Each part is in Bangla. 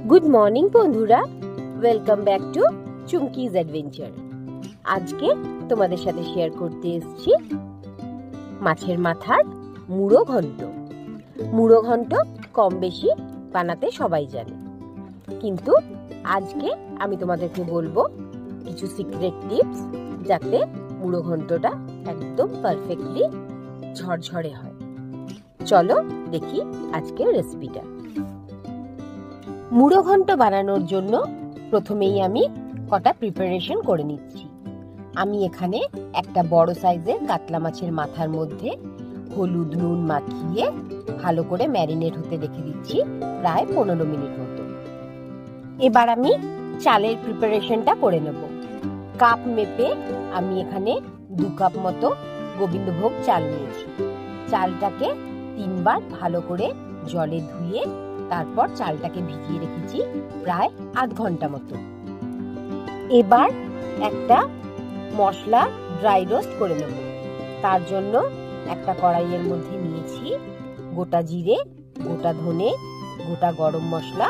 গুড মর্নিং বন্ধুরা, ওয়েলকাম ব্যাক টু চুমকিজ অ্যাডভেঞ্চার। আজকে তোমাদের সাথে শেয়ার করতে এসেছি মাছের মাথার মুড়ো ঘন্ট। মুড়ো ঘন্ট কম বেশি বানাতে সবাই জানে, কিন্তু আজকে আমি তোমাদেরকে বলবো কিছু সিক্রেট টিপস, যাতে মুড়ো ঘন্টটা একদম পারফেক্টলি ঝরঝরে হয়। চলো দেখি আজকের রেসিপিটা। মুড়ো ঘন্ট বানানোর জন্য প্রথমেই আমি কটা প্রিপারেশন করে নিচ্ছি। আমি এখানে একটা বড় সাইজের কাতলা মাছের মাথার মধ্যে হলুদ নুন মাখিয়ে ভালো করে ম্যারিনেট হতে রেখে দিচ্ছি প্রায় 15 মিনিট মতো। এবার আমি চালের প্রিপারেশনটা করে নেব। কাপ মেপে আমি এখানে 2 কাপ মতো গোবিন্দভোগ চাল নিয়েছি। চালটাকে 3 বার ভালো করে জলে ধুয়ে তারপর চালটাকে ভিজিয়ে রেখেছি প্রায় আধ ঘন্টা মতো। এবার একটা মশলা ড্রাই রোস্ট করে নেব। তার জন্য একটা কড়াইয়ের মধ্যে নিয়েছি গোটা জিরে, গোটা ধনে, গোটা গরম মশলা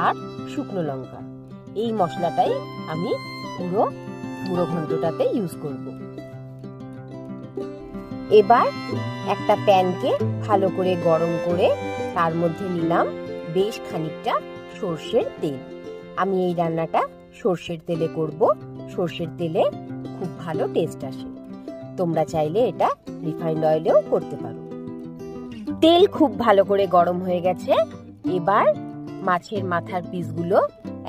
আর শুকনো লঙ্কা। এই মশলাটাই আমি পুরো মুড়ো ঘন্টটাতে ইউজ করব। এবার একটা প্যানকে ভালো করে গরম করে তার মধ্যে নিলাম বেশ খানিকটা সর্ষের তেল। আমি এই রান্নাটা সর্ষের তেলে করব। সর্ষের তেলে খুব ভালো টেস্ট আসে। তোমরা চাইলে এটা রিফাইন্ড অয়েলেও করতে পারো। তেল খুব ভালো করে গরম হয়ে গেছে। এবার মাছের মাথার পিসগুলো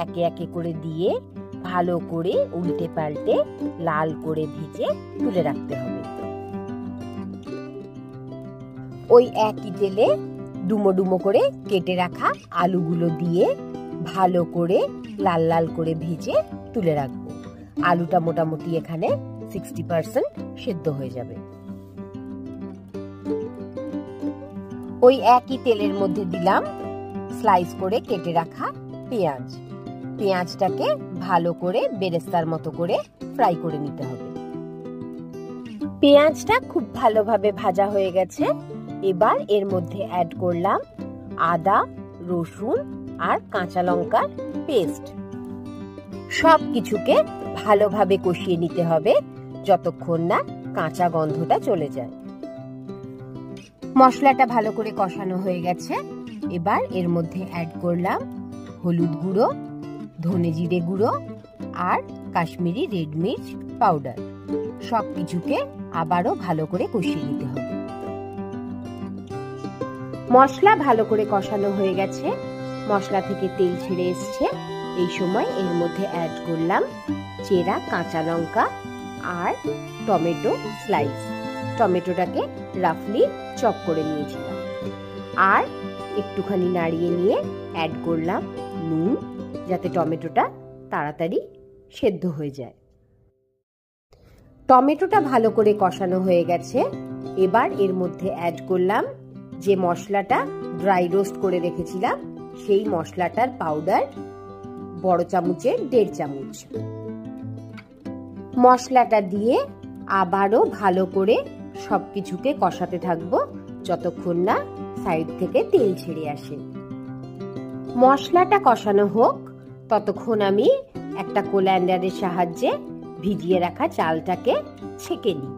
একে একে করে দিয়ে ভালো করে উল্টে পাল্টে লাল করে ভেজে তুলে রাখতে হবে। ওই একই তেলে ডুমো ডুমো করে কেটে রাখা আলুগুলো দিয়ে ভালো করে লাল লাল করে ভেজে তুলে রাখবো। আলুটা মোটামুটি এখানে 60% সেদ্ধ হয়ে যাবে। ওই একই তেলের মধ্যে দিলাম স্লাইস করে কেটে রাখা পেঁয়াজ। পেঁয়াজটাকে ভালো করে বেরেস্তার মতো করে ফ্রাই করে নিতে হবে। পেঁয়াজটা খুব ভালোভাবে ভাজা হয়ে গেছে। এবার এর মধ্যে অ্যাড করলাম আদা, রসুন আর কাঁচা লঙ্কার পেস্ট। সব কিছুকে ভালোভাবে কষিয়ে নিতে হবে যতক্ষণ না কাঁচা গন্ধটা চলে যায়। মশলাটা ভালো করে কষানো হয়ে গেছে। এবার এর মধ্যে অ্যাড করলাম হলুদ গুঁড়ো, ধনে জিরে গুঁড়ো আর কাশ্মীরি রেড মির্চ পাউডার। সব কিছুকে আবারও ভালো করে কষিয়ে নিতে হবে। মশলা ভালো করে কষানো হয়ে গেছে। মশলা থেকে তেল ছেড়ে এসছে। এই সময় এর মধ্যে অ্যাড করলাম চেরা কাঁচা লঙ্কা আর টমেটো স্লাইস। টমেটোটাকে রাফলি চপ করে নিয়েছিলাম। আর একটুখানি নাড়িয়ে নিয়ে অ্যাড করলাম নুন, যাতে টমেটোটা তাড়াতাড়ি সেদ্ধ হয়ে যায়। টমেটোটা ভালো করে কষানো হয়ে গেছে। এবার এর মধ্যে অ্যাড করলাম যে মশলাটা ড্রাই রোস্ট করে রেখেছিলাম, সেই মশলাটার পাউডার বড় চামচের 1.5 চামচ। মশলাটা দিয়ে আবারও ভালো করে সবকিছুকে কষাতে থাকবো যতক্ষণ না সাইড থেকে তেল ছেড়ে আসে। মশলাটা কষানো হোক, ততক্ষণ আমি একটা কোল্যান্ডারের সাহায্যে ভিজিয়ে রাখা চালটাকে ছেঁকে নিই।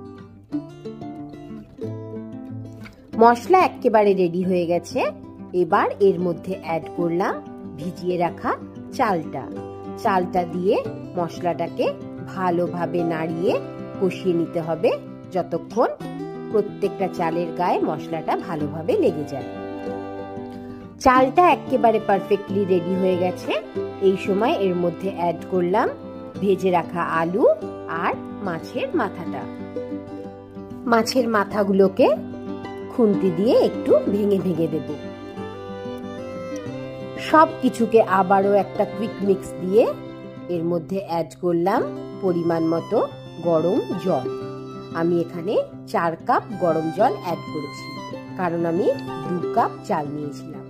মশলা একেবারে রেডি হয়ে গেছে। এবার এর মধ্যে অ্যাড করলাম ভিজিয়ে রাখা চালটা। চালটা দিয়ে মশলাটাকে ভালোভাবে নাড়িয়ে কষিয়ে নিতে হবে যতক্ষণ প্রত্যেকটা চালের গায়ে মশলাটা ভালোভাবে লেগে যায়। চালটা একেবারে পারফেক্টলি রেডি হয়ে গেছে। এই সময় এর মধ্যে অ্যাড করলাম ভেজে রাখা আলু আর মাছের মাথাটা। মাছের মাথাগুলোকে খুন্তি দিয়ে একটু ভেঙে ভেঙে দেব। সব কিছুকে আবারও একটা কুইক মিক্স দিয়ে এর মধ্যে অ্যাড করলাম পরিমাণ মতো গরম জল। আমি এখানে 4 কাপ গরম জল অ্যাড করেছি, কারণ আমি 2 কাপ চাল নিয়েছিলাম।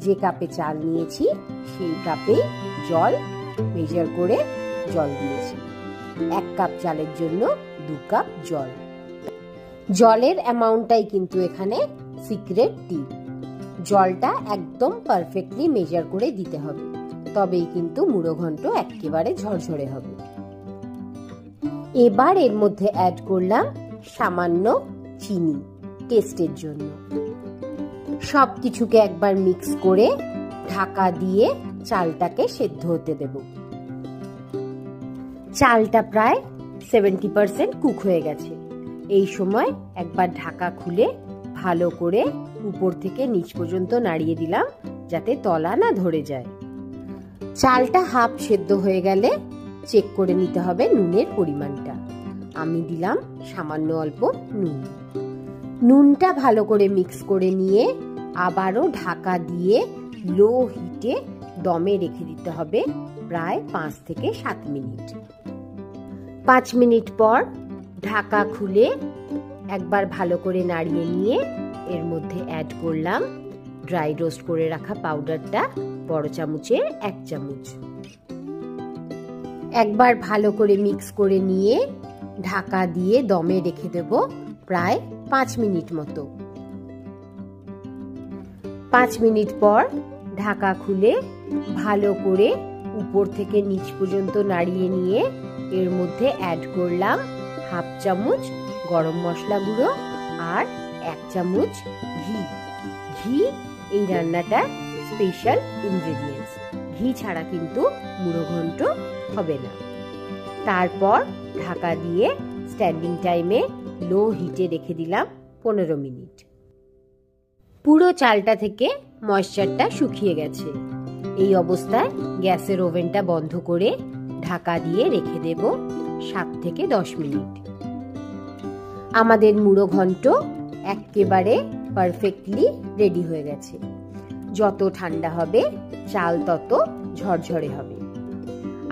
যে কাপে চাল নিয়েছি সেই কাপে জল মেজার করে জল দিয়েছি। 1 কাপ চালের জন্য 2 কাপ জল। জলের অ্যামাউন্টটাই কিন্তু এখানে সিক্রেট টিপ। জলটা একদম পারফেক্টলি মেজার করে দিতে হবে। তবেই কিন্তু মুড়ো ঘন্ট একেবারে ঝরঝরে হবে। এবার এর মধ্যে অ্যাড করলাম সামান্য চিনি টেস্টের জন্য। সবকিছুকে একবার মিক্স করে ঢাকা দিয়ে চালটাকে সেদ্ধ হতে দেব। চালটা প্রায় 70% কুক হয়ে গেছে। এই সময় একবার ঢাকা খুলে ভালো করে উপর থেকে নিচ পর্যন্ত নাড়িয়ে দিলাম, যাতে তলা না ধরে যায়। চালটা হাফ সেদ্ধ হয়ে গেলে চেক করে নিতে হবে নুনের পরিমাণটা। আমি দিলাম সামান্য অল্প নুন। নুনটা ভালো করে মিক্স করে নিয়ে আবারও ঢাকা দিয়ে লো হিটে দমে রেখে দিতে হবে প্রায় 5 থেকে 7 মিনিট। 5 মিনিট পর ঢাকা খুলে একবার ভালো করে নাড়িয়ে নিয়ে এর মধ্যে অ্যাড করলাম ড্রাই রোস্ট করে রাখা পাউডারটা, বড় চামচের 1 চামচ। একবার ভালো করে মিক্স করে নিয়ে ঢাকা দিয়ে দমে রেখে দেব প্রায় 5 মিনিট মতো। 5 মিনিট পর ঢাকা খুলে ভালো করে উপর থেকে নিচ পর্যন্ত নাড়িয়ে নিয়ে এর মধ্যে অ্যাড করলাম হাফ চামচ গরম মশলা গুঁড়ো আর 1 চামচ ঘি। ঘি এই রান্নাটার স্পেশাল ইনগ্রেডিয়েন্টস। ঘি ছাড়া কিন্তু মুড়ো ঘন্ট হবে না। তারপর ঢাকা দিয়ে স্ট্যান্ডিং টাইমে লো হিটে রেখে দিলাম 15 মিনিট। পুরো চালটা থেকে ময়েশ্চারটা শুকিয়ে গেছে। এই অবস্থায় গ্যাসের ওভেনটা বন্ধ করে ঢাকা দিয়ে রেখে দেব 7 থেকে 10 মিনিট। আমাদের মুড়ো ঘন্ট একেবারে পারফেক্টলি রেডি হয়ে গেছে। যত ঠান্ডা হবে চাল তত ঝরঝরে হবে।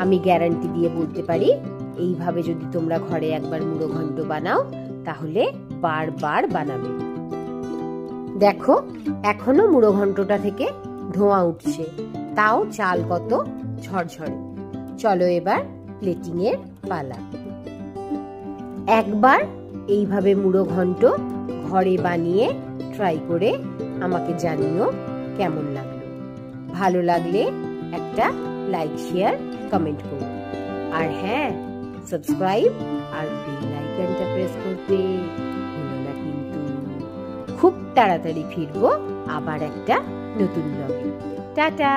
আমি গ্যারান্টি দিয়ে বলতে পারি, এইভাবে যদি তোমরা ঘরে একবার মুড়ো ঘন্ট বানাও তাহলে বারবার বানাবে। দেখো এখনো মুড়ো ঘন্টটা থেকে ধোঁয়া উঠছে, তাও চাল কত ঝরঝরে। চলো এবার প্লেটিং এর পালা। একবার এইভাবে মুড়ো ঘন্ট ঘরে বানিয়ে ট্রাই করে আমাকে জানিও কেমন লাগলো। ভালো লাগলে একটা লাইক, শেয়ার, কমেন্ট করো। আর হ্যাঁ, সাবস্ক্রাইব আর বেল আইকনটা প্রেস করতে ভুলো না কিন্তু। খুব তাড়াতাড়ি ফিরবো আবার একটা নতুন ব্লগে। টাটা।